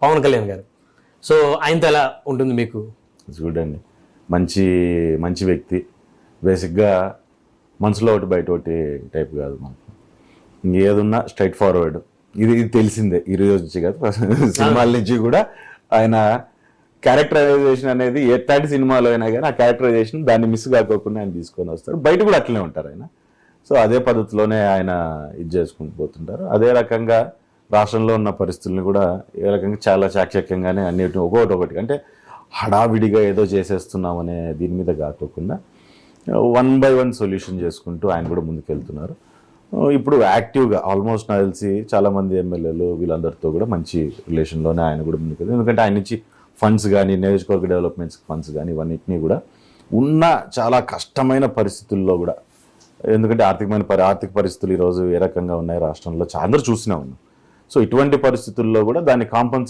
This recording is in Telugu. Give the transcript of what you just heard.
పవన్ కళ్యాణ్ గారు. సో ఆయనతో ఎలా ఉంటుంది మీకు? చూడండి, మంచి మంచి వ్యక్తి. బేసిక్గా మనసులో ఒకటి బయట ఒకటి టైప్ కాదు మనకు. ఇంకేదున్నా స్ట్రైట్ ఫార్వర్డ్. ఇది తెలిసిందే ఈ రోజు నుంచి కాదు, సినిమాల నుంచి కూడా. ఆయన క్యారెక్టరైజేషన్ అనేది ఎట్లాంటి సినిమాలో అయినా కానీ ఆ క్యారెక్టరైజేషన్ దాన్ని మిస్ కాకోకుండా ఆయన తీసుకొని వస్తారు. బయట కూడా అట్లనే ఉంటారు ఆయన. సో అదే పద్ధతిలోనే ఆయన ఇది చేసుకుంటూ పోతుంటారు. అదే రకంగా రాష్ట్రంలో ఉన్న పరిస్థితులను కూడా ఏ రకంగా చాలా చాకచక్యంగానే అన్నిటిని ఒకటి అంటే హడావిడిగా ఏదో చేసేస్తున్నాం అనే దీని మీద కాకోకుండా 1 by 1 సొల్యూషన్ చేసుకుంటూ ఆయన కూడా ముందుకెళ్తున్నారు. ఇప్పుడు యాక్టివ్గా ఆల్మోస్ట్ నాకు తెలిసి చాలామంది ఎమ్మెల్యేలు వీళ్ళందరితో కూడా మంచి రిలేషన్లోనే ఆయన కూడా ముందుకెళ్తారు. ఎందుకంటే ఆయన నుంచి ఫండ్స్ కానీ నియోజకవర్గ డెవలప్మెంట్స్ ఫండ్స్ కానీ ఇవన్నిటినీ కూడా ఉన్న చాలా కష్టమైన పరిస్థితుల్లో కూడా, ఎందుకంటే ఆర్థిక పరిస్థితులు ఈరోజు ఏ రకంగా ఉన్నాయి రాష్ట్రంలో అందరూ చూసినా ఉన్నాం. సో ఇటువంటి పరిస్థితుల్లో కూడా దాన్ని కాంపన్సేట్